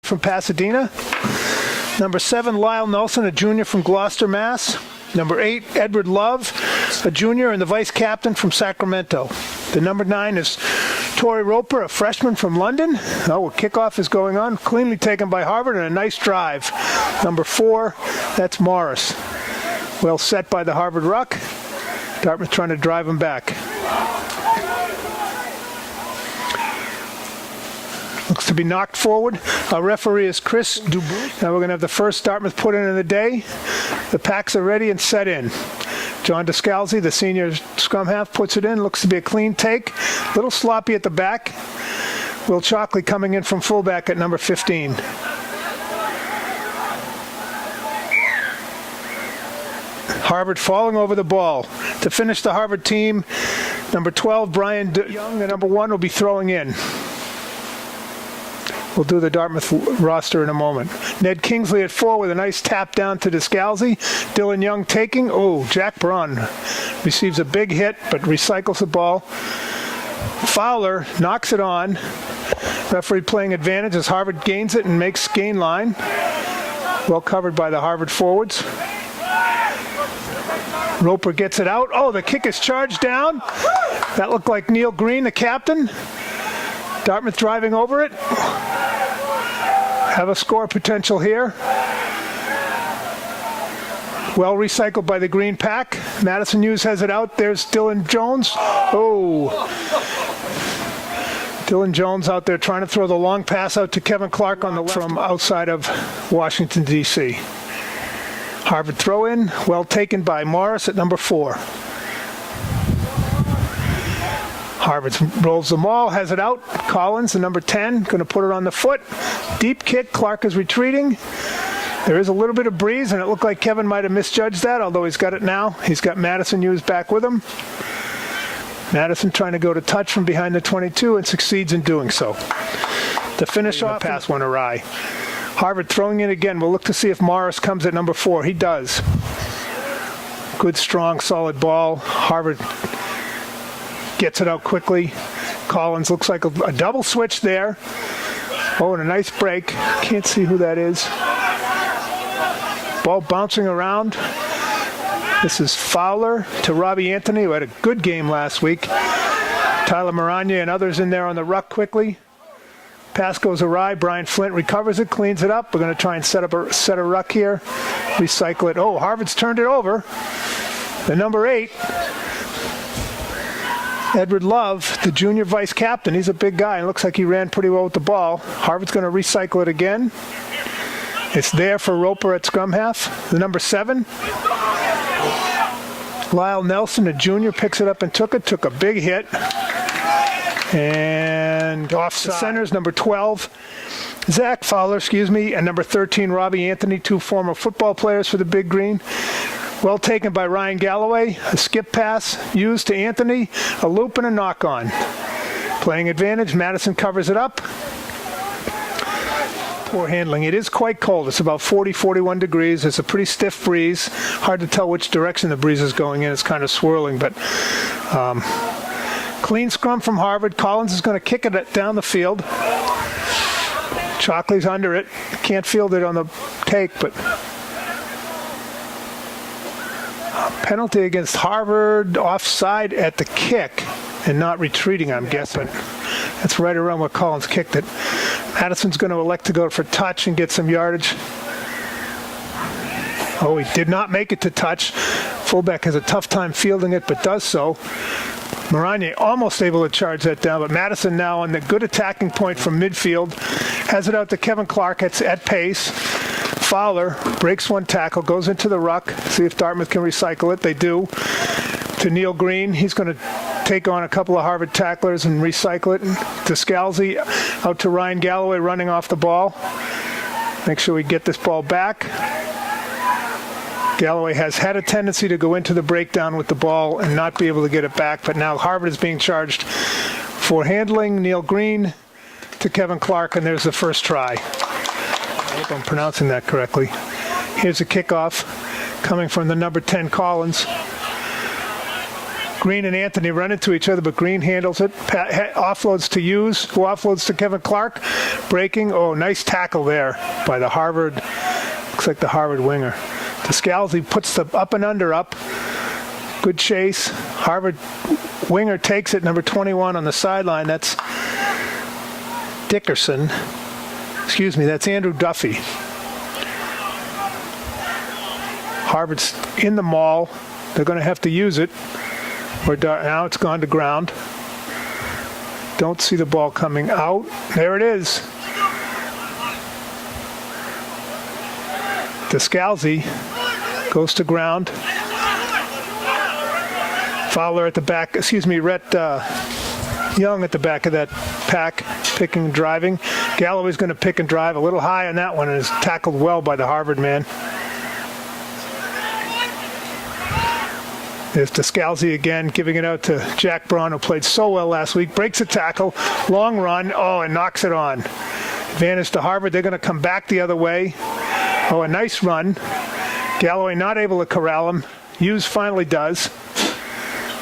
from Pasadena. Number 7, Lyle Nelson, a junior from Gloucester, Mass. Number 8, Edward Love, a junior and the vice captain from Sacramento. The number 9 is Tori Roper, a freshman from London. Oh, a kickoff is going on. Cleanly taken by Harvard and a nice drive. Number 4, that's Morris. Well set by the Harvard ruck. Dartmouth trying to drive him back. Looks to be knocked forward. Our referee is Chris Dubois. Now we're going to have the first Dartmouth put in of the day. The packs are ready and set in. John Descalzi, the senior scrum half, puts it in. Looks to be a clean take. A little sloppy at the back. Will Chalkley coming in from fullback at number 15. Harvard falling over the ball. To finish the Harvard team, number 12, Brian Young, the number 1, will be throwing in. We'll do the Dartmouth roster in a moment. Ned Kingsley at 4 with a nice tap down to Descalzi. Dylan Young taking. Oh, Jack Braun receives a big hit but recycles the ball. Fowler knocks it on. Referee playing advantage as Harvard gains it and makes gain line. Well covered by the Harvard forwards. Roper gets it out. Oh, the kick is charged down. That looked like Neil Green, the captain. Dartmouth driving over it. Have a score potential here. Well recycled by the green pack. Madison Hughes has it out. There's Dylan Jones. Oh. Dylan Jones out there trying to throw the long pass out to Kevin Clark on the left from outside of Washington, D.C. Harvard throw in. Well taken by Morris at number 4. Harvard rolls the maul, has it out. Collins, the number 10, going to put it on the foot. Deep kick. Clark is retreating. There is a little bit of breeze, and it looked like Kevin might have misjudged that, although he's got it now. He's got Madison Hughes back with him. Madison trying to go to touch from behind the 22 and succeeds in doing so. The finish off, the pass went awry. Harvard throwing in again. We'll look to see if Morris comes at number 4. He does. Good, strong, solid ball. Harvard gets it out quickly. Collins looks like a double switch there. Oh, and a nice break. Can't see who that is. Ball bouncing around. This is Fowler to Robbie Anthony, who had a good game last week. Tyler Moranya and others in there on the ruck quickly. Pass goes awry. Brian Flint recovers it, cleans it up. We're going to try and set a ruck here. Recycle it. Oh, Harvard's turned it over. The number 8. Edward Love, the junior vice captain. He's a big guy and looks like he ran pretty well with the ball. Harvard's going to recycle it again. It's there for Roper at scrum half. The number 7. Lyle Nelson, a junior, picks it up and took a big hit. And offside. The centers, number 12, Zach Fowler, and number 13, Robbie Anthony, 2 former football players for the Big Green. Well taken by Ryan Galloway. A skip pass used to Anthony. A loop and a knock-on. Playing advantage. Madison covers it up. Poor handling. It is quite cold. It's about 40, 41 degrees. It's a pretty stiff breeze. Hard to tell which direction the breeze is going in. It's kind of swirling, but clean scrum from Harvard. Collins is going to kick it down the field. Chalkley's under it. Can't field it on the take, but penalty against Harvard, offside at the kick and not retreating, I'm guessing. That's right around where Collins kicked it. Madison's going to elect to go for touch and get some yardage. Oh, he did not make it to touch. Fullback has a tough time fielding it, but does so. Moranye almost able to charge that down, but Madison now on the good attacking point from midfield. Has it out to Kevin Clark at pace. Fowler breaks one tackle, goes into the ruck. See if Dartmouth can recycle it. They do. To Neil Green. He's going to take on a couple of Harvard tacklers and recycle it. Descalzi out to Ryan Galloway running off the ball. Make sure we get this ball back. Galloway has had a tendency to go into the breakdown with the ball and not be able to get it back, but now Harvard is being charged for handling. Neil Green to Kevin Clark, and there's the first try. I hope I'm pronouncing that correctly. Here's a kickoff coming from the number 10 Collins. Green and Anthony run into each other, but Green handles it, offloads to Hughes, who offloads to Kevin Clark, breaking. Oh, nice tackle there by the Harvard, looks like the Harvard winger. Descalzi puts the up and under up. Good chase. Harvard winger takes it, number 21 on the sideline. That's Dickerson. Excuse me, that's Andrew Duffy. Harvard's in the maul. They're going to have to use it. Now it's gone to ground. Don't see the ball coming out. There it is. Descalzi goes to ground. Fowler at the back, Rhett Young at the back of that pack, picking and driving. Galloway's going to pick and drive a little high on that one and is tackled well by the Harvard man. There's Descalzi again, giving it out to Jack Braun, who played so well last week. Breaks a tackle, long run, and knocks it on. Advantage to Harvard. They're going to come back the other way. Oh, a nice run. Galloway not able to corral him. Hughes finally does.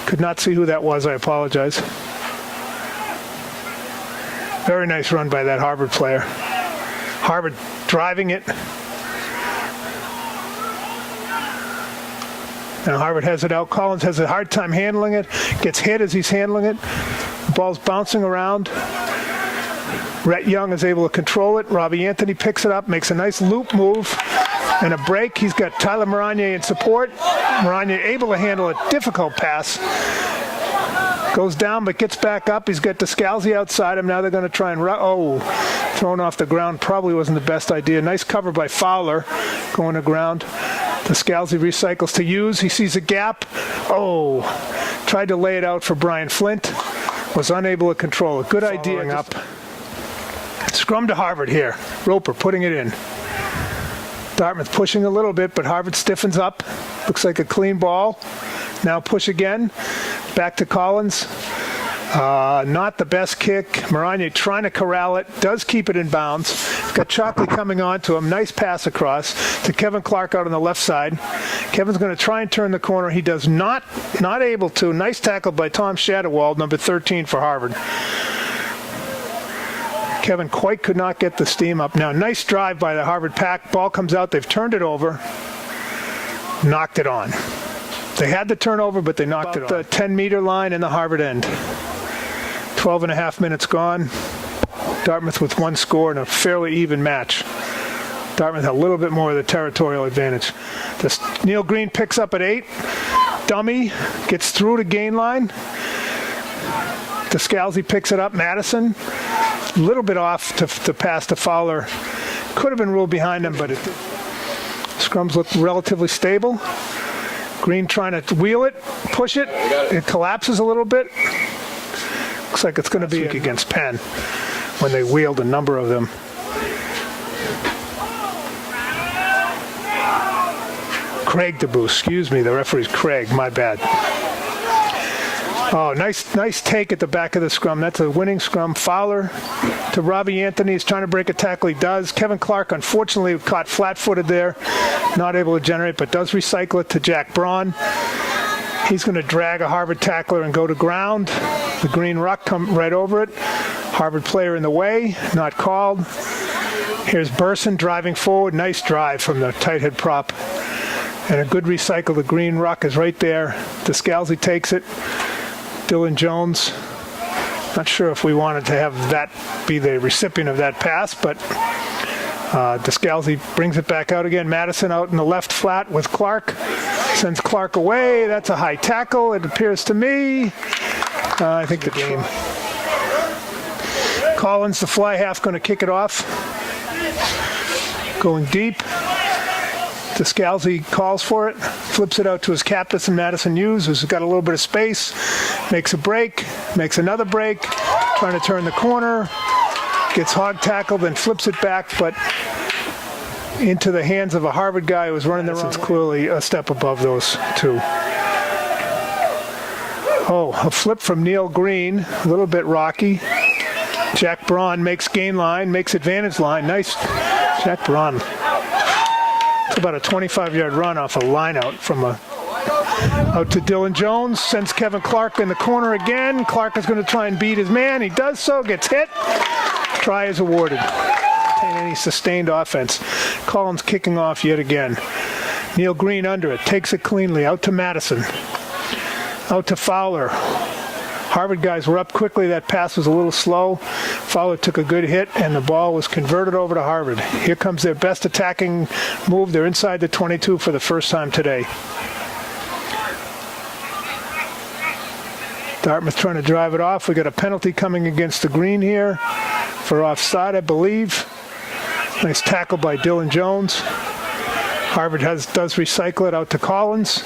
Could not see who that was. I apologize. Very nice run by that Harvard player. Harvard driving it. Now Harvard has it out. Collins has a hard time handling it. Gets hit as he's handling it. The ball's bouncing around. Rhett Young is able to control it. Robbie Anthony picks it up, makes a nice loop move and a break. He's got Tyler Moranier in support. Moranier able to handle a difficult pass. Goes down but gets back up. He's got Descalzi outside him. Now they're going to try and run. Oh, thrown off the ground. Probably wasn't the best idea. Nice cover by Fowler going to ground. Descalzi recycles to Hughes. He sees a gap. Oh, tried to lay it out for Brian Flint. Was unable to control it. Good idea. Up. Scrum to Harvard here. Roper putting it in. Dartmouth pushing a little bit, but Harvard stiffens up. Looks like a clean ball. Now push again. Back to Collins. Not the best kick. Moranier trying to corral it. Does keep it in bounds. Got Chalkley coming on to him. Nice pass across to Kevin Clark out on the left side. Kevin's going to try and turn the corner. He does not able to. Nice tackle by Tom Shadowald, number 13 for Harvard. Kevin quite could not get the steam up. Now, nice drive by the Harvard pack. Ball comes out. They've turned it over. Knocked it on. They had the turnover, but they knocked it on. The 10-meter line in the Harvard end. 12 and a half minutes gone. Dartmouth with one score and a fairly even match. Dartmouth had a little bit more of the territorial advantage. Neil Green picks up at 8. Dummy gets through to gain line. Descalzi picks it up. Madison, a little bit off to pass to Fowler. Could have been ruled behind him, but it did. Scrums look relatively stable. Green trying to wheel it, push it. It collapses a little bit. Looks like it's going to be against Penn when they wheeled a number of them. Craig DeBoos, excuse me, the referee's Craig, my bad. Oh, nice take at the back of the scrum. That's a winning scrum. Fowler to Robbie Anthony. He's trying to break a tackle. He does. Kevin Clark, unfortunately, caught flat-footed there. Not able to generate, but does recycle it to Jack Braun. He's going to drag a Harvard tackler and go to ground. The green ruck come right over it. Harvard player in the way, not called. Here's Burson driving forward. Nice drive from the tight head prop. And a good recycle. The green ruck is right there. Descalzi takes it. Dylan Jones. Not sure if we wanted to have that be the recipient of that pass, but Descalzi brings it back out again. Madison out in the left flat with Clark. Sends Clark away. That's a high tackle, it appears to me. I think the game. Collins, the fly half, going to kick it off. Going deep. Descalzi calls for it. Flips it out to his captain, Madison Hughes, who's got a little bit of space. Makes a break. Makes another break. Trying to turn the corner. Gets hog tackled, then flips it back, but into the hands of a Harvard guy who was running the wrong way. It's clearly a step above those two. Oh, a flip from Neil Green, a little bit rocky. Jack Braun makes gain line, makes advantage line. Nice, Jack Braun. It's about a 25-yard run off a line out from a Out to Dylan Jones, sends Kevin Clark in the corner again. Clark is going to try and beat his man. He does so, gets hit. Try is awarded. Any sustained offense. Collins kicking off yet again. Neil Green under it, takes it cleanly. Out to Madison. Out to Fowler. Harvard guys were up quickly. That pass was a little slow. Fowler took a good hit, and the ball was converted over to Harvard. Here comes their best attacking move. They're inside the 22 for the first time today. Dartmouth trying to drive it off. We got a penalty coming against the green here for offside, I believe. Nice tackle by Dylan Jones. Harvard does recycle it out to Collins.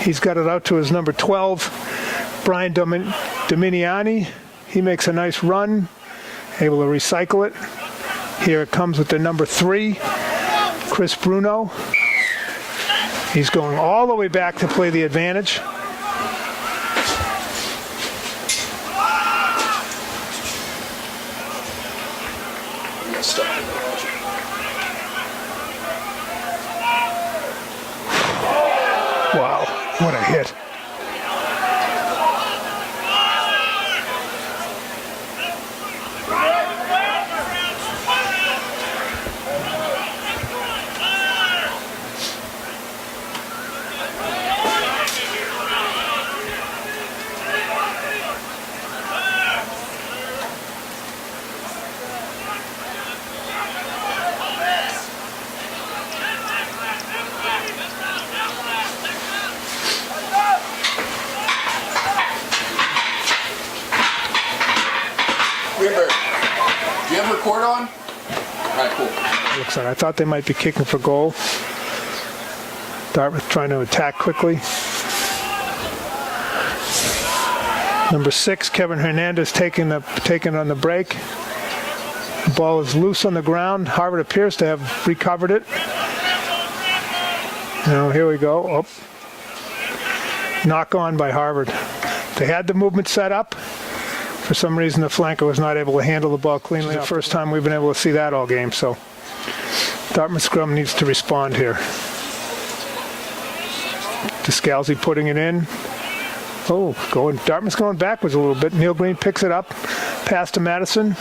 He's got it out to his number 12, Brian Dominiani. He makes a nice run, able to recycle it. Here it comes with the number 3, Chris Bruno. He's going all the way back to play the advantage. Wow, what a hit. Greenberg, do you have record on? All right, cool. Looks like I thought they might be kicking for goal. Dartmouth trying to attack quickly. Number 6, Kevin Hernandez taking on the break. The ball is loose on the ground. Harvard appears to have recovered it. Now here we go. Oh. Knock on by Harvard. They had the movement set up. For some reason, the flanker was not able to handle the ball cleanly. It's the first time we've been able to see that all game. So Dartmouth scrum needs to respond here. Descalzi putting it in. Oh, Dartmouth's going backwards a little bit. Neil Green picks it up, pass to Madison,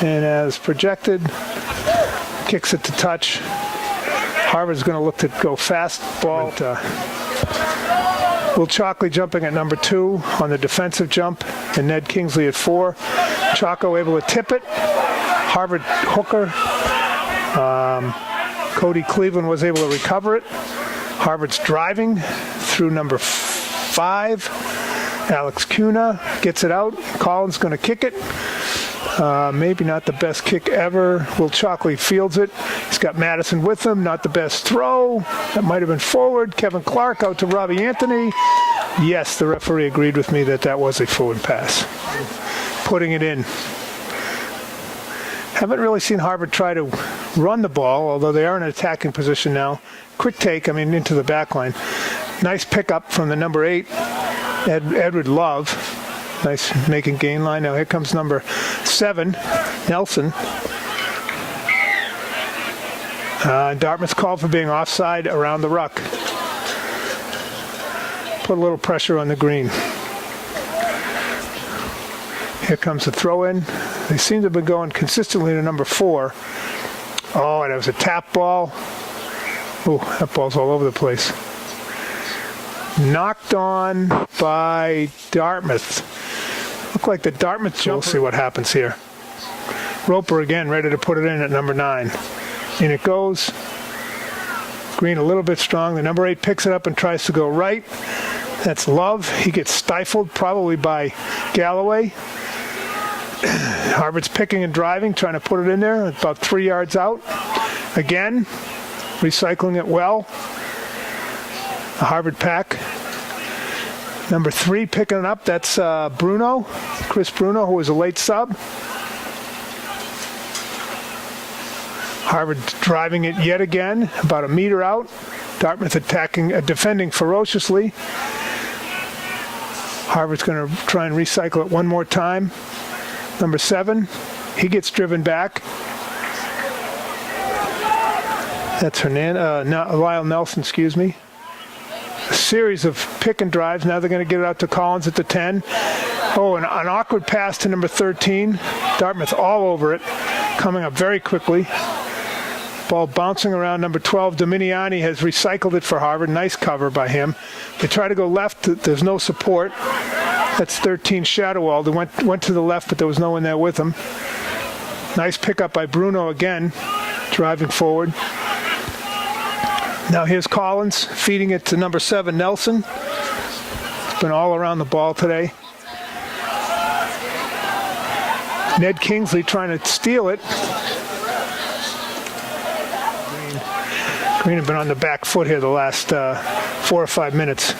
and as projected, kicks it to touch. Harvard's going to look to go fast ball. Will Chalkley jumping at number 2 on the defensive jump, and Ned Kingsley at 4. Chaco able to tip it. Harvard hooker. Cody Cleveland was able to recover it. Harvard's driving through number 5. Alex Cunha gets it out. Collins going to kick it. Maybe not the best kick ever. Will Chalkley fields it. He's got Madison with him. Not the best throw. That might have been forward. Kevin Clark out to Robbie Anthony. Yes, the referee agreed with me that was a forward pass. Putting it in. Haven't really seen Harvard try to run the ball, although they are in an attacking position now. Quick take, into the back line. Nice pickup from the number 8, Edward Love. Nice making gain line. Now here comes number 7, Nelson. Dartmouth's called for being offside around the ruck. Put a little pressure on the green. Here comes the throw in. They seem to have been going consistently to number 4. Oh, and it was a tap ball. Oh, that ball's all over the place. Knocked on by Dartmouth. Look like the Dartmouth jumper. We'll see what happens here. Roper again, ready to put it in at number 9. In it goes. Green a little bit strong. The number 8 picks it up and tries to go right. That's Love. He gets stifled, probably by Galloway. Harvard's picking and driving, trying to put it in there, about 3 yards out. Again, recycling it well. The Harvard pack. Number 3 picking it up, that's Bruno, Chris Bruno, who was a late sub. Harvard driving it yet again, about a meter out. Dartmouth defending ferociously. Harvard's going to try and recycle it one more time. Number 7, he gets driven back. That's Lyle Nelson, excuse me. series of pick and drives. Now they're going to get it out to Collins at the 10. Oh, an awkward pass to number 13. Dartmouth all over it, coming up very quickly. Ball bouncing around number 12. Dominiani has recycled it for Harvard. Nice cover by him. They try to go left. There's no support. That's 13 Shadowall. They went to the left, but there was no one there with him. Nice pickup by Bruno again, driving forward. Now here's Collins feeding it to number 7, Nelson. It's been all around the ball today. Ned Kingsley trying to steal it. Green have been on the back foot here the last 4 or 5 minutes.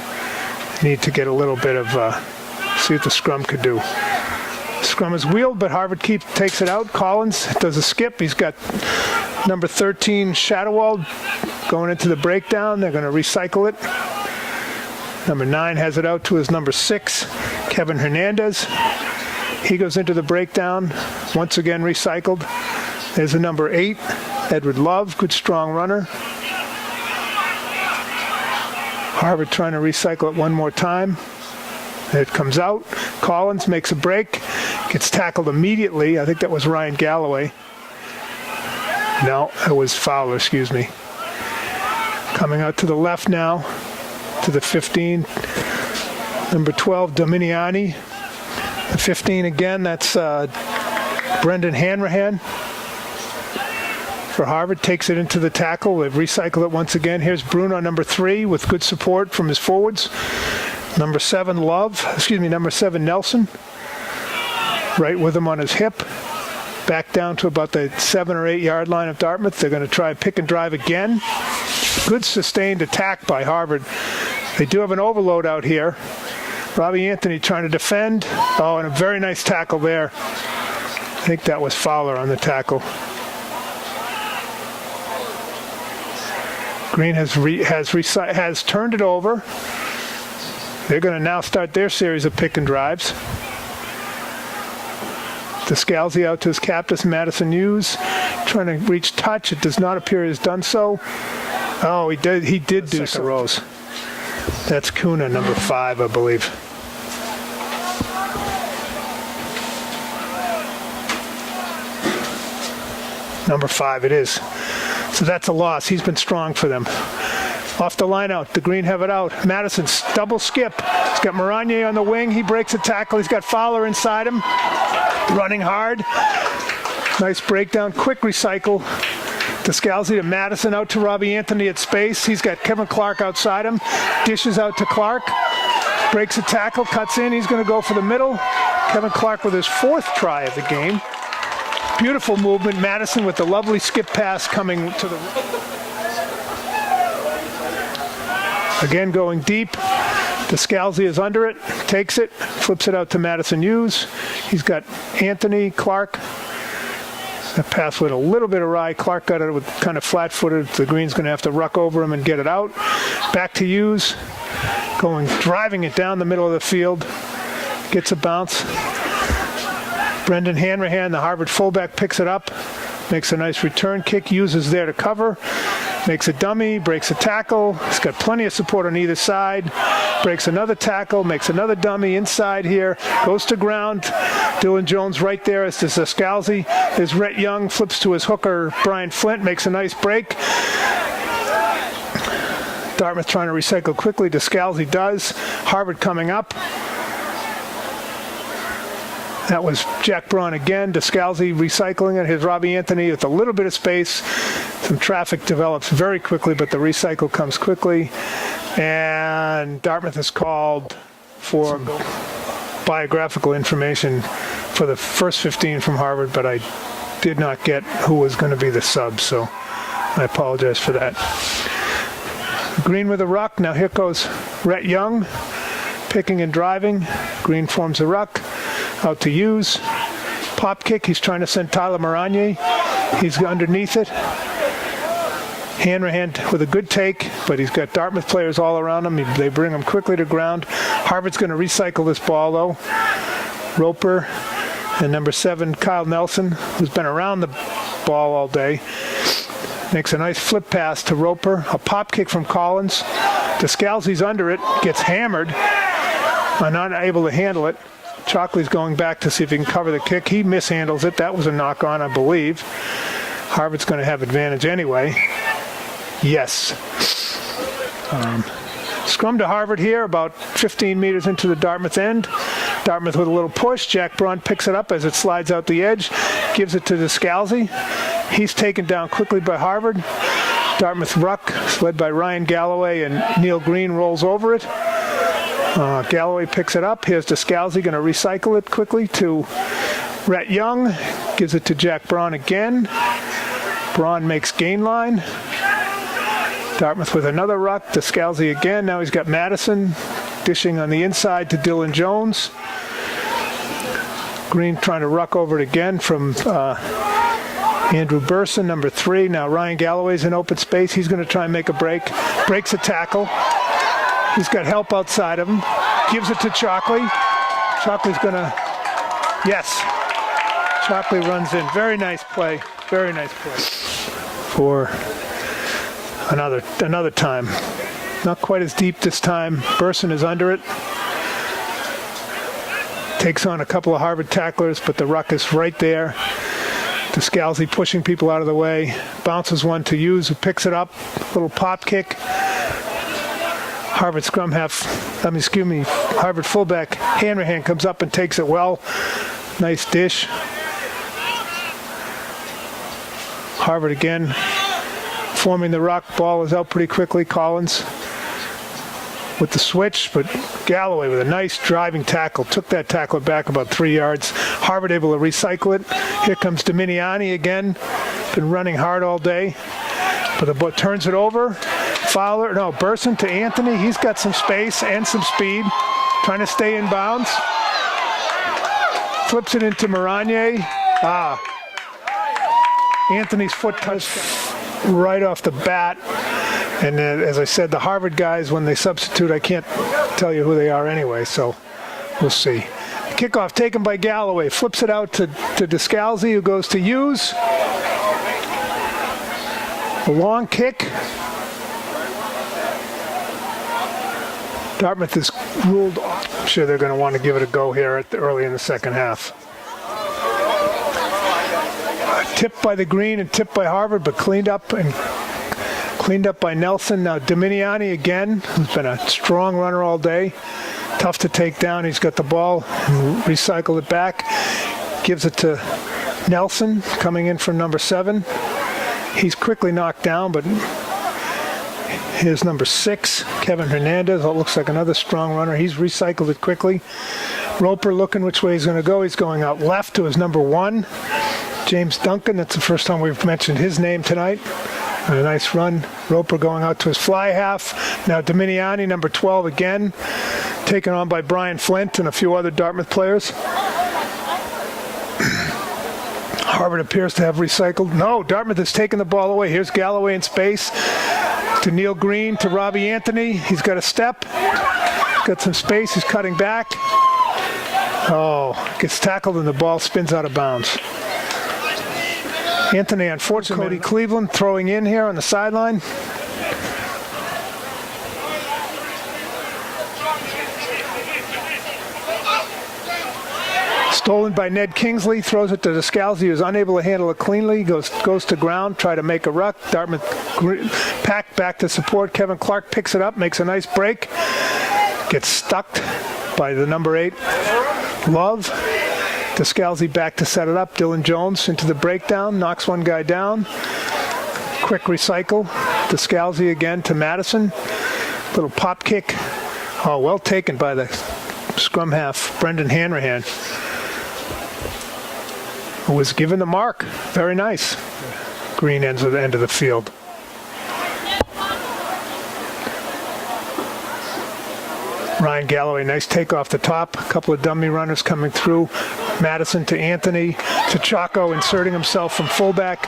Need to get a little bit of, see what the scrum could do. Scrum is wheeled, but Harvard takes it out. Collins does a skip. He's got number 13, Shadowall, going into the breakdown. They're going to recycle it. Number 9 has it out to his number 6, Kevin Hernandez. He goes into the breakdown, once again recycled. There's a number 8, Edward Love, good strong runner. Harvard trying to recycle it one more time. It comes out. Collins makes a break, gets tackled immediately. I think that was Ryan Galloway. No, it was Fowler, excuse me. Coming out to the left now, to the 15. Number 12, Dominiani. The 15 again, that's Brendan Hanrahan for Harvard. Takes it into the tackle. They've recycled it once again. Here's Bruno, number 3, with good support from his forwards. Number 7, number 7, Nelson. Right with him on his hip. Back down to about the 7 or 8 yard line of Dartmouth. They're going to try pick and drive again. Good sustained attack by Harvard. They do have an overload out here. Robbie Anthony trying to defend. Oh, and a very nice tackle there. I think that was Fowler on the tackle. Green has turned it over. They're going to now start their series of pick and drives. Descalzi out to his captain, Madison Hughes, trying to reach touch. It does not appear he has done so. Oh, he did do so. Rows. That's Kuna, number 5, I believe. Number 5 it is. So that's a loss. He's been strong for them. Off the line out. The Green have it out. Madison's double skip. He's got Moranier on the wing. He breaks a tackle. He's got Fowler inside him. Running hard. Nice breakdown. Quick recycle. Descalzi to Madison, out to Robbie Anthony at space. He's got Kevin Clark outside him. Dishes out to Clark. Breaks a tackle. Cuts in. He's going to go for the middle. Kevin Clark with his 4th try of the game. Beautiful movement. Madison with the lovely skip pass coming to the... Again going deep. Descalzi is under it, takes it, flips it out to Madison Hughes. He's got Anthony, Clark. That pass went a little bit awry. Clark got it with kind of flat-footed. The Green's going to have to ruck over him and get it out. Back to Hughes, driving it down the middle of the field. Gets a bounce. Brendan Hanrahan, the Harvard fullback, picks it up. Makes a nice return kick. Hughes is there to cover. Makes a dummy, breaks a tackle. He's got plenty of support on either side. Breaks another tackle, makes another dummy inside here. Goes to ground. Dylan Jones right there as does Descalzi. There's Rhett Young, flips to his hooker, Brian Flint, makes a nice break. Dartmouth trying to recycle quickly. Descalzi does. Harvard coming up. That was Jack Braun again. Descalzi recycling it. Here's Robbie Anthony with a little bit of space. Some traffic develops very quickly, but the recycle comes quickly. And Dartmouth is called for biographical information for the first 15 from Harvard, but I did not get who was going to be the sub, so I apologize for that. Green with a ruck. Now here goes Rhett Young, picking and driving. Green forms a ruck. Out to Hughes. Pop kick. He's trying to send Tyler Moranier. He's underneath it. Hanrahan with a good take, but he's got Dartmouth players all around him. They bring him quickly to ground. Harvard's going to recycle this ball, though. Roper and number 7, Kyle Nelson, who's been around the ball all day, makes a nice flip pass to Roper. A pop kick from Collins. Descalzi's under it, gets hammered, unable to handle it. Chalkley's going back to see if he can cover the kick. He mishandles it. That was a knock on, I believe. Harvard's going to have advantage anyway. Yes. Scrum to Harvard here, about 15 meters into the Dartmouth end. Dartmouth with a little push. Jack Braun picks it up as it slides out the edge, gives it to Descalzi. He's taken down quickly by Harvard. Dartmouth ruck, led by Ryan Galloway, and Neil Green rolls over it. Galloway picks it up. Here's Descalzi going to recycle it quickly to Rhett Young. Gives it to Jack Braun again. Braun makes gain line. Dartmouth with another ruck. Descalzi again. Now he's got Madison dishing on the inside to Dylan Jones. Green trying to ruck over it again from Andrew Burson, number 3. Now Ryan Galloway's in open space. He's going to try and make a break. Breaks a tackle. He's got help outside of him. Gives it to Chalkley. Chalkley's going to... Yes. Chalkley runs in. Very nice play. Very nice play. For another time. Not quite as deep this time. Burson is under it. Takes on a couple of Harvard tacklers, but the ruck is right there. Descalzi pushing people out of the way. Bounces one to Hughes, who picks it up. Little pop kick. Harvard Harvard fullback Hanrahan comes up and takes it well. Nice dish. Harvard again forming the ruck. Ball is out pretty quickly. Collins with the switch, but Galloway with a nice driving tackle. Took that tackle back about 3 yards. Harvard able to recycle it. Here comes Dominiani again. Been running hard all day. But the ball turns it over. Fowler, no, Burson to Anthony. He's got some space and some speed. Trying to stay in bounds. Flips it into Moranier. Anthony's foot touched right off the bat. And as I said, the Harvard guys, when they substitute, I can't tell you who they are anyway, so we'll see. Kickoff taken by Galloway. Flips it out to Descalzi, who goes to Hughes. A long kick. Dartmouth is ruled off. I'm sure they're going to want to give it a go here early in the second half. Tipped by the Green and tipped by Harvard, but cleaned up by Nelson. Now Dominiani again, who's been a strong runner all day. Tough to take down. He's got the ball and recycled it back. Gives it to Nelson, coming in from number 7. He's quickly knocked down, but here's number 6, Kevin Hernandez. That looks like another strong runner. He's recycled it quickly. Roper looking which way he's going to go. He's going out left to his number 1, James Duncan. That's the first time we've mentioned his name tonight. And a nice run. Roper going out to his fly half. Now Dominiani, number 12 again, taken on by Brian Flint and a few other Dartmouth players. Harvard appears to have recycled. No, Dartmouth has taken the ball away. Here's Galloway in space to Neil Green, to Robbie Anthony. He's got a step. Got some space. He's cutting back. Oh, gets tackled and the ball spins out of bounds. Anthony, unfortunately, Cody Cleveland throwing in here on the sideline. Stolen by Ned Kingsley, throws it to Descalzi, who's unable to handle it cleanly, goes to ground, try to make a ruck. Dartmouth packed back to support. Kevin Clark picks it up, makes a nice break. Gets stuck by the number 8, Love. Descalzi back to set it up. Dylan Jones into the breakdown, knocks one guy down. Quick recycle. Descalzi again to Madison. Little pop kick. Oh, well taken by the scrum half, Brendan Hanrahan, who was given the mark. Very nice. Green ends at the end of the field. Ryan Galloway, nice take off the top. A couple of dummy runners coming through. Madison to Anthony, to Chaco, inserting himself from fullback.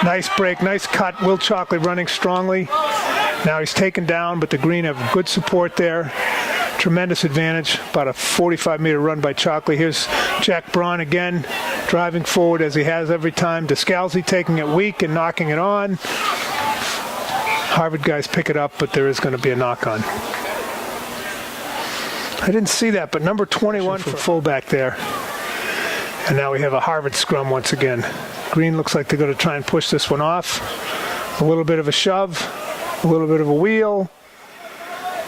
Nice break, nice cut. Will Chalkley running strongly. Now he's taken down, but the Green have good support there. Tremendous advantage. About a 45-meter run by Chalkley. Here's Jack Braun again, driving forward as he has every time. Descalzi taking it weak and knocking it on. Harvard guys pick it up, but there is going to be a knock on. I didn't see that, but number 21 for fullback there. And now we have a Harvard scrum once again. Green looks like they're going to try and push this one off. A little bit of a shove, a little bit of a wheel,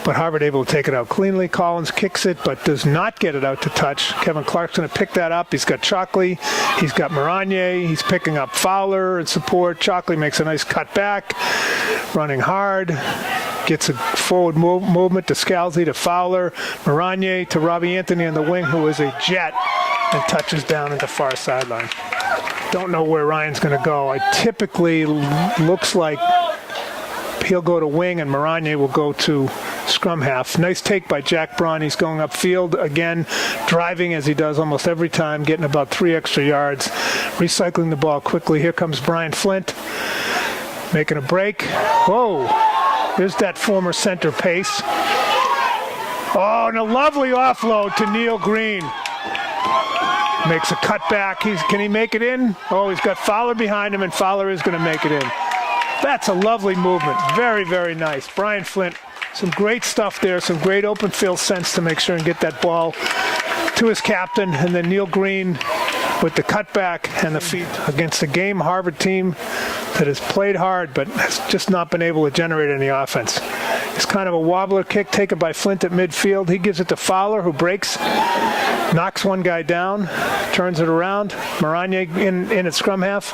but Harvard able to take it out cleanly. Collins kicks it, but does not get it out to touch. Kevin Clark's going to pick that up. He's got Chalkley, he's got Maranier, he's picking up Fowler and support. Chalkley makes a nice cut back, running hard. Gets a forward movement to Scalzi, to Fowler, Maranier, to Robbie Anthony on the wing, who is a jet, and touches down at the far sideline. Don't know where Ryan's going to go. It typically looks like he'll go to wing and Maranier will go to scrum half. Nice take by Jack Braun. He's going upfield again, driving as he does almost every time, getting about 3 extra yards, recycling the ball quickly. Here comes Brian Flint, making a break. Whoa, there's that former center pace. Oh, and a lovely offload to Neil Green. Makes a cut back. Can he make it in? Oh, he's got Fowler behind him, and Fowler is going to make it in. That's a lovely movement. Very, very nice. Brian Flint, some great stuff there, some great open field sense to make sure and get that ball to his captain, and then Neil Green with the cutback and the feet against a game Harvard team that has played hard but has just not been able to generate any offense. It's kind of a wobbler kick taken by Flint at midfield. He gives it to Fowler, who breaks, knocks one guy down, turns it around. Maranier in at scrum half.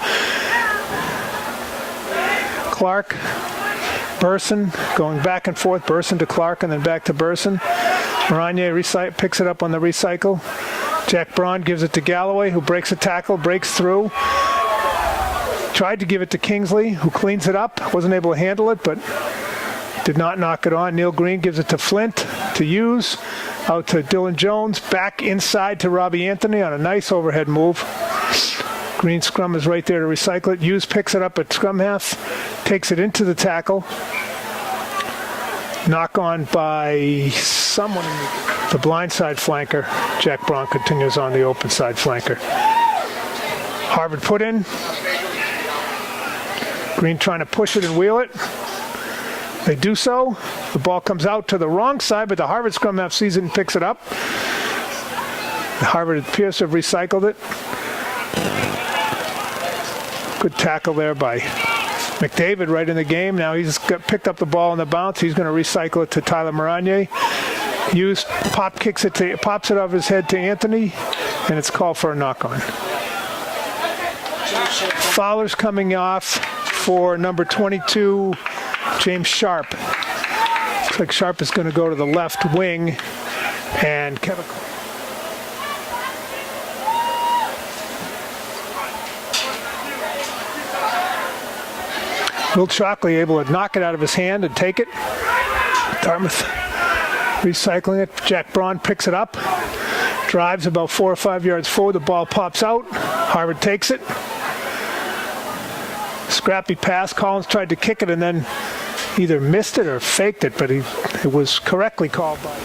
Clark, Burson, going back and forth. Burson to Clark and then back to Burson. Maranier picks it up on the recycle. Jack Braun gives it to Galloway, who breaks a tackle, breaks through. Tried to give it to Kingsley, who cleans it up. Wasn't able to handle it, but did not knock it on. Neil Green gives it to Flint to use. Out to Dylan Jones. Back inside to Robbie Anthony on a nice overhead move. Green scrum is right there to recycle it. Hughes picks it up at scrum half. Takes it into the tackle. Knock on by someone in the blindside flanker. Jack Braun continues on the open side flanker. Harvard put in. Green trying to push it and wheel it. They do so. The ball comes out to the wrong side, but the Harvard scrum half sees it and picks it up. Harvard appears to have recycled it. Good tackle there by McDavid right in the game. Now he's picked up the ball on the bounce. He's going to recycle it to Tyler Maranier. Hughes pops it off his head to Anthony, and it's called for a knock-on. Fowler's coming off for number 22, James Sharp. Looks like Sharp is going to go to the left wing, and Kevin. Will Chalkley able to knock it out of his hand and take it. Dartmouth recycling it. Jack Braun picks it up. Drives about 4 or 5 yards forward. The ball pops out. Harvard takes it. Scrappy pass. Collins tried to kick it and then either missed it or faked it, but it was correctly called by.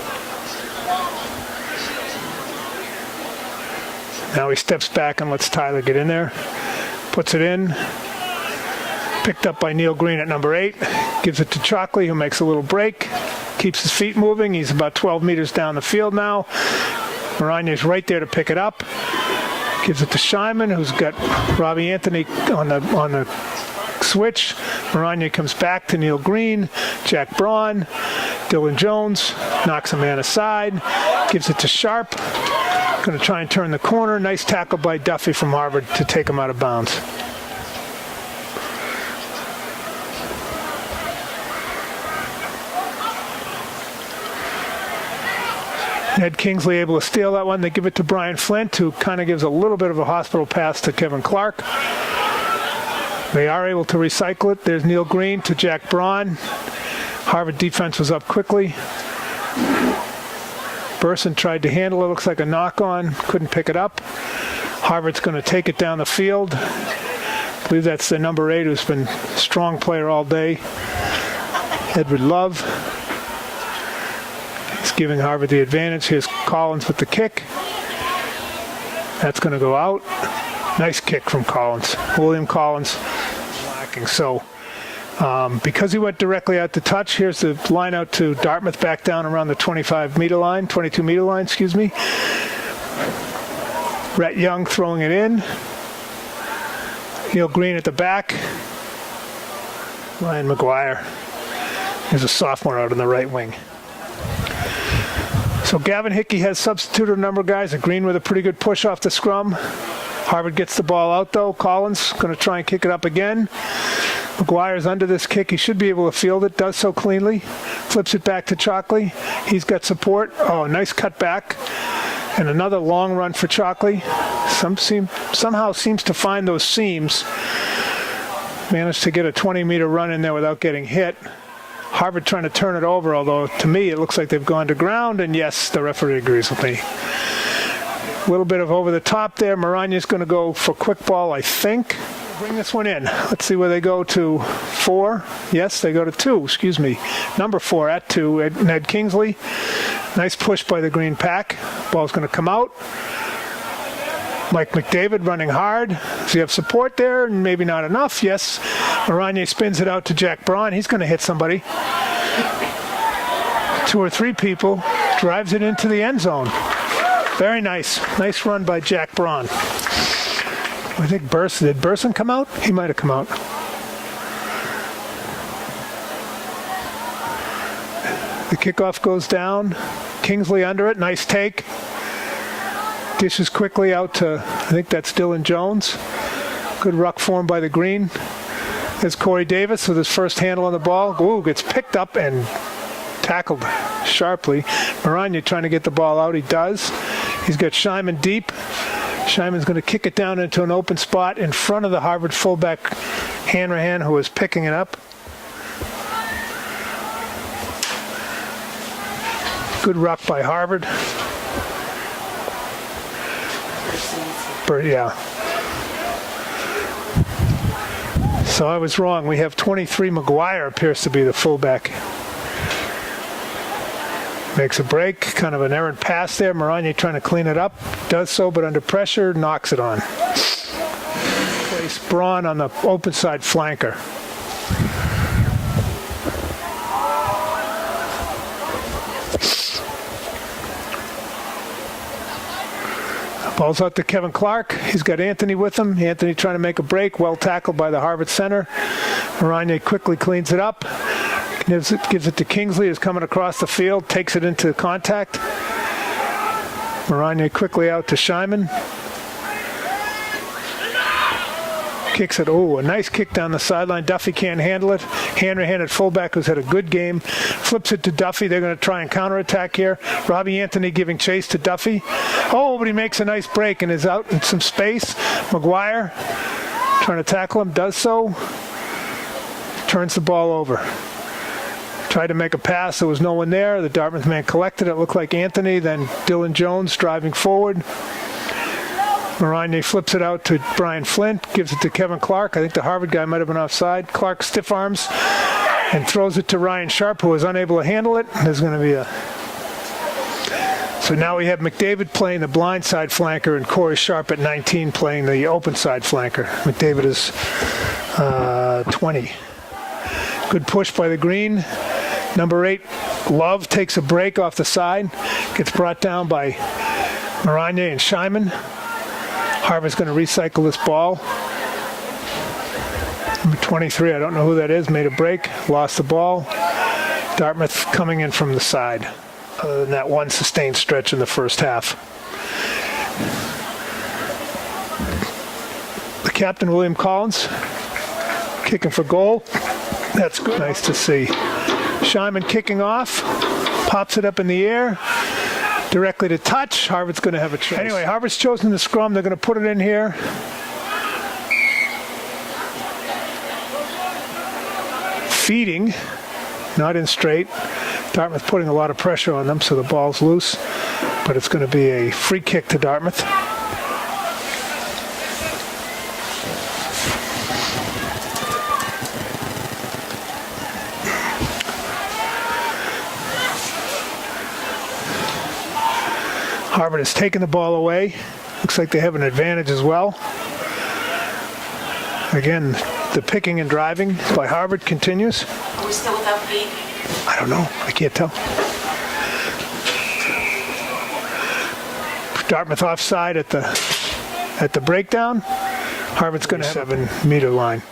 Now he steps back and lets Tyler get in there. Puts it in. Picked up by Neil Green at number 8. Gives it to Chalkley, who makes a little break. Keeps his feet moving. He's about 12 meters down the field now. Maranier's right there to pick it up. Gives it to Scheinman, who's got Robbie Anthony on the switch. Maranier comes back to Neil Green. Jack Braun. Dylan Jones knocks a man aside. Gives it to Sharp. Going to try and turn the corner. Nice tackle by Duffy from Harvard to take him out of bounds. Ned Kingsley able to steal that one. They give it to Brian Flint, who kind of gives a little bit of a hospital pass to Kevin Clark. They are able to recycle it. There's Neil Green to Jack Braun. Harvard defense was up quickly. Burson tried to handle it. Looks like a knock-on. Couldn't pick it up. Harvard's going to take it down the field. I believe that's the number 8, who's been a strong player all day. Edward Love. Giving Harvard the advantage. Here's Collins with the kick. That's going to go out. Nice kick from Collins. William Collins lacking. So Because he went directly out to touch, here's the line out to Dartmouth back down around the 22-meter line, excuse me. Rhett Young throwing it in. Neil Green at the back. Ryan McGuire. There's a sophomore out on the right wing. So Gavin Hickey has substituted a number of guys. A Green with a pretty good push off the scrum. Harvard gets the ball out though. Collins going to try and kick it up again. McGuire's under this kick. He should be able to field it. Does so cleanly. Flips it back to Chalkley. He's got support. Oh, nice cut back. And another long run for Chalkley. Somehow seems to find those seams. Managed to get a 20-meter run in there without getting hit. Harvard trying to turn it over, although to me it looks like they've gone to ground. And yes, the referee agrees with me. A little bit of over the top there. Moranya's going to go for quick ball, I think. Bring this one in. Let's see where they go to 4. Yes, they go to 2, excuse me. Number 4 at 2, Ned Kingsley. Nice push by the Green pack. Ball's going to come out. Mike McDavid running hard. Does he have support there? Maybe not enough. Yes. Moranya spins it out to Jack Braun. He's going to hit somebody. 2 or 3 people. Drives it into the end zone. Very nice. Nice run by Jack Braun. I think Burson. Did Burson come out? He might have come out. The kickoff goes down. Kingsley under it. Nice take. Dishes quickly out to, I think that's Dylan Jones. Good ruck form by the Green. There's Corey Davis with his first handle on the ball. Ooh, gets picked up and tackled sharply. Moranya trying to get the ball out. He does. He's got Scheinman deep. Scheinman's going to kick it down into an open spot in front of the Harvard fullback Hanrahan, who is picking it up. Good ruck by Harvard. Yeah. So I was wrong. We have 23. McGuire appears to be the fullback. Makes a break, kind of an errant pass there. Moranya trying to clean it up. Does so, but under pressure, knocks it on. Place Braun on the open side flanker. Ball's out to Kevin Clark. He's got Anthony with him. Anthony trying to make a break. Well tackled by the Harvard center. Moranya quickly cleans it up. Gives it to Kingsley, who's coming across the field. Takes it into contact. Moranya quickly out to Scheinman. Kicks it. Oh, a nice kick down the sideline. Duffy can't handle it. Hanrahan at fullback, who's had a good game. Flips it to Duffy. They're going to try and counterattack here. Robbie Anthony giving chase to Duffy. Oh, but he makes a nice break and is out in some space. McGuire trying to tackle him. Does so. Turns the ball over. Tried to make a pass. There was no one there. The Dartmouth man collected it. Looked like Anthony. Then Dylan Jones driving forward. Moranya flips it out to Brian Flint. Gives it to Kevin Clark. I think the Harvard guy might have been offside. Clark stiff arms and throws it to Ryan Sharp, who was unable to handle it. There's going to be a... So now we have McDavid playing the blind side flanker and Corey Sharp at 19 playing the open side flanker. McDavid is 20. Good push by the Green. Number 8, Love takes a break off the side. Gets brought down by Moranya and Scheinman. Harvard's going to recycle this ball. Number 23, I don't know who that is, made a break, lost the ball. Dartmouth coming in from the side, other than that one sustained stretch in the first half. The captain, William Collins, kicking for goal. That's good. Nice to see. Scheinman kicking off, pops it up in the air. Directly to touch. Harvard's going to have a choice. Anyway, Harvard's chosen the scrum. They're going to put it in here. Feeding, not in straight. Dartmouth putting a lot of pressure on them, so the ball's loose. But it's going to be a free kick to Dartmouth. Harvard has taken the ball away. Looks like they have an advantage as well. Again, The picking and driving by Harvard continues. Are we still without feet? I don't know. I can't tell. Dartmouth offside at the breakdown. Harvard's going to have a 7-meter line.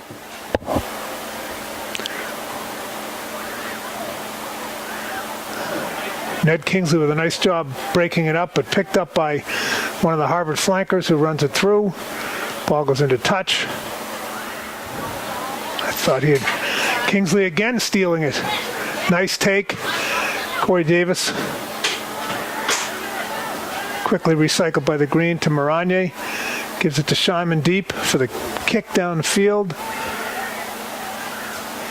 Ned Kingsley with a nice job breaking it up, but picked up by one of the Harvard flankers who runs it through. Ball goes into touch. I thought he had Kingsley again stealing it. Nice take. Corey Davis. Quickly recycled by the green to Moranier. Gives it to Scheinman deep for the kick down the field.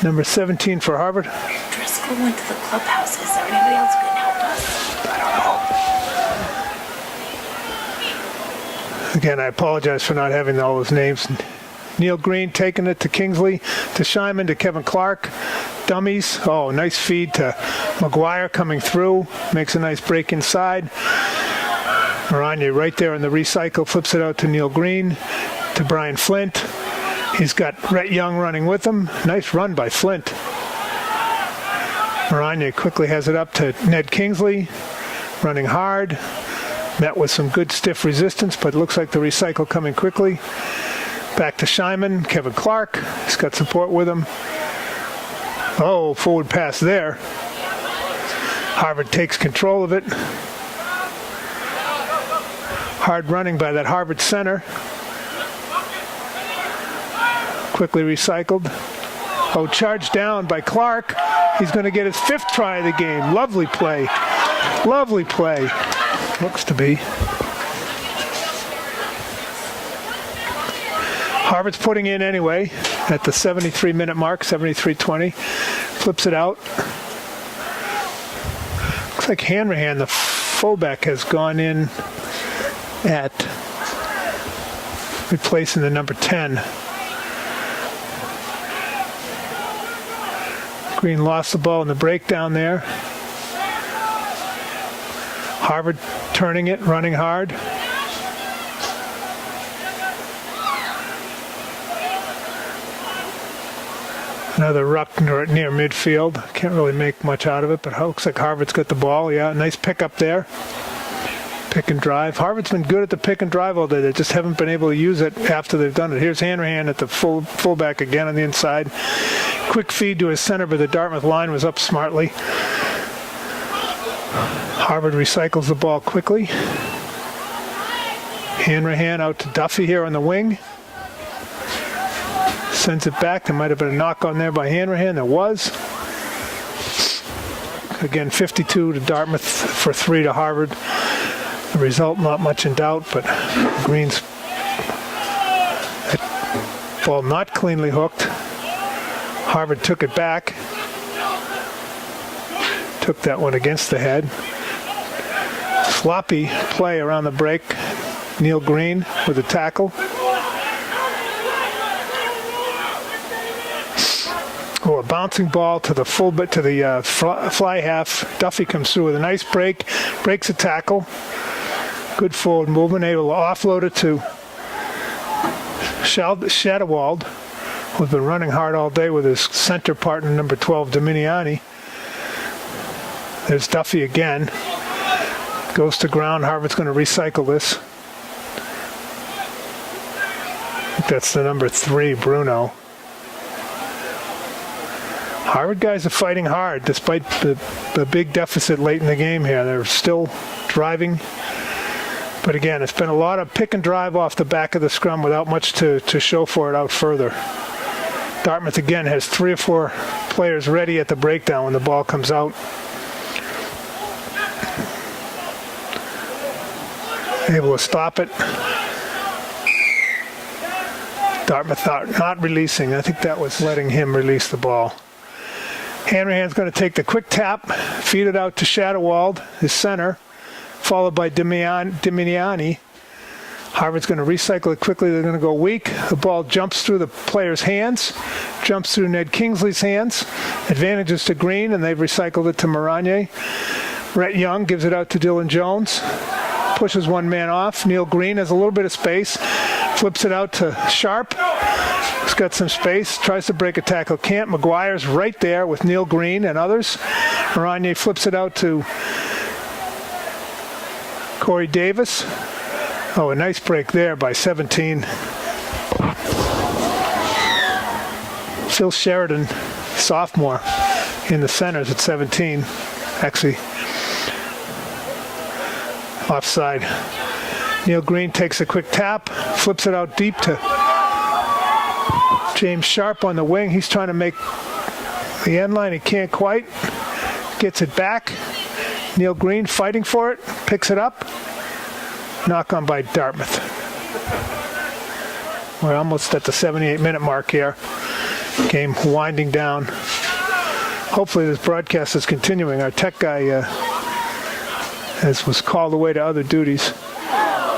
Number 17 for Harvard. Driscoll went to the clubhouse. Is there anybody else who can help us? I don't know. Again, I apologize for not having all those names. Neil Green taking it to Kingsley, to Scheinman, to Kevin Clark. Dummies. Oh, nice feed to McGuire coming through. Makes a nice break inside. Moranier right there in the recycle, flips it out to Neil Green, to Brian Flint. He's got Rhett Young running with him. Nice run by Flint. Moranier quickly has it up to Ned Kingsley, running hard. Met with some good stiff resistance, but it looks like the recycle coming quickly. Back to Scheinman, Kevin Clark. He's got support with him. Oh, forward pass there. Harvard takes control of it. Hard running by that Harvard center. Quickly recycled. Oh, charged down by Clark. He's going to get his 5th try of the game. Lovely play. Lovely play. Looks to be. Harvard's putting in anyway at the 73-minute mark, 73-20. Flips it out. Looks like Hanrahan, the fullback, has gone in at replacing the number 10. Green lost the ball in the breakdown there. Harvard turning it, running hard. Another ruck near midfield. Can't really make much out of it, but it looks like Harvard's got the ball. Yeah, nice pick up there. Pick and drive. Harvard's been good at the pick and drive all day. They just haven't been able to use it after they've done it. Here's Hanrahan at the fullback again on the inside. Quick feed to his center, but the Dartmouth line was up smartly. Harvard recycles the ball quickly. Hanrahan out to Duffy here on the wing. Sends it back. There might have been a knock on there by Hanrahan. There was. Again, 52 to Dartmouth for 3 to Harvard. The result not much in doubt, but Green's ball not cleanly hooked. Harvard took it back. Took that one against the head. Sloppy play around the break. Neil Green with a tackle. Oh, a bouncing ball to the fullback, to the fly half. Duffy comes through with a nice break, breaks a tackle. Good forward movement, able to offload it to Shadowald, who's been running hard all day with his center partner, number 12, Dominiani. There's Duffy again. Goes to ground. Harvard's going to recycle this. I think that's the number 3, Bruno. Harvard guys are fighting hard despite the big deficit late in the game here. They're still driving. But again, it's been a lot of pick and drive off the back of the scrum without much to show for it out further. Dartmouth again has 3 or 4 players ready at the breakdown when the ball comes out. Able to stop it. Dartmouth not releasing. I think that was letting him release the ball. Hanrahan's going to take the quick tap, feed it out to Shadowald, his center, followed by Dominiani. Harvard's going to recycle it quickly. They're going to go weak. The ball jumps through the player's hands, jumps through Ned Kingsley's hands. Advantages to Green, and they've recycled it to Moranier. Rhett Young gives it out to Dylan Jones. Pushes one man off. Neil Green has a little bit of space. Flips it out to Sharp. He's got some space. Tries to break a tackle. Can't. McGuire's right there with Neil Green and others. Maranye flips it out to Corey Davis. Oh, a nice break there by 17. Phil Sheridan, sophomore, in the centers at 17. Actually, offside. Neil Green takes a quick tap, flips it out deep to James Sharp on the wing. He's trying to make the end line. He can't quite. Gets it back. Neil Green fighting for it. Picks it up. Knock on by Dartmouth. We're almost at the 78-minute mark here. Game winding down. Hopefully this broadcast is continuing. Our tech guy was called away to other duties.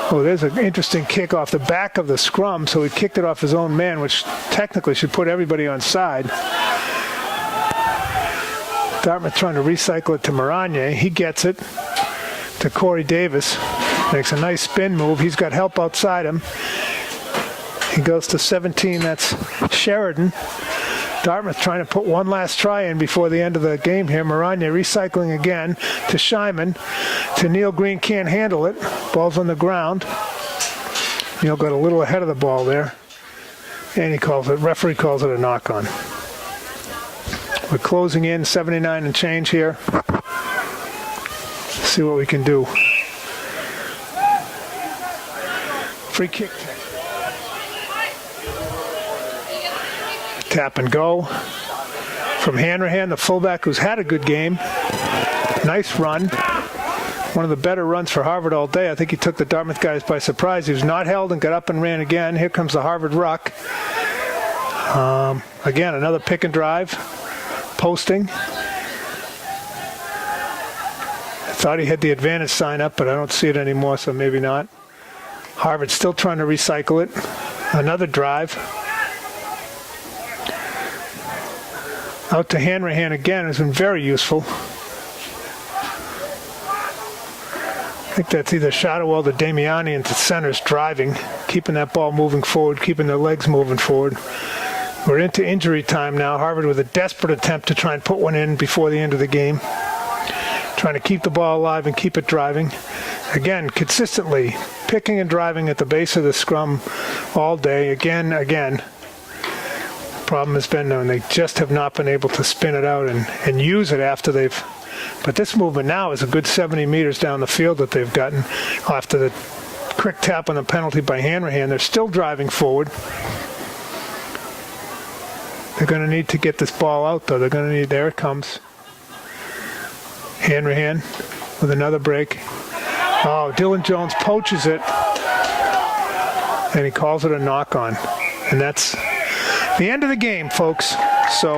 Oh, there's an interesting kick off the back of the scrum, so he kicked it off his own man, which technically should put everybody on side. Dartmouth trying to recycle it to Maranye. He gets it to Corey Davis. Makes a nice spin move. He's got help outside him. He goes to 17. That's Sheridan. Dartmouth trying to put one last try in before the end of the game here. Maranye recycling again to Scheiman. To Neil Green, can't handle it. Ball's on the ground. Neil got a little ahead of the ball there. And referee calls it a knock on. We're closing in, 79 and change here. See what we can do. Free kick. Tap and go from Hanrahan, the fullback who's had a good game. Nice run. One of the better runs for Harvard all day. I think he took the Dartmouth guys by surprise. He was not held and got up and ran again. Here comes the Harvard ruck. Again, another pick and drive. Posting. I thought he had the advantage sign up, but I don't see it anymore, so maybe not. Harvard still trying to recycle it. Another drive. Out to Hanrahan again has been very useful. I think that's either Shadowell or Damiani into centers driving, keeping that ball moving forward, keeping their legs moving forward. We're into injury time now. Harvard with a desperate attempt to try and put one in before the end of the game. Trying to keep the ball alive and keep it driving. Again, consistently picking and driving at the base of the scrum all day. Again. Problem has been, though, they just have not been able to spin it out and use it after they've... But this movement now is a good 70 meters down the field that they've gotten after the quick tap on the penalty by Hanrahan. They're still driving forward. They're going to need to get this ball out, though. They're going to need... There it comes. Hanrahan with another break. Oh, Dylan Jones poaches it. And he calls it a knock-on. And that's the end of the game, folks. So...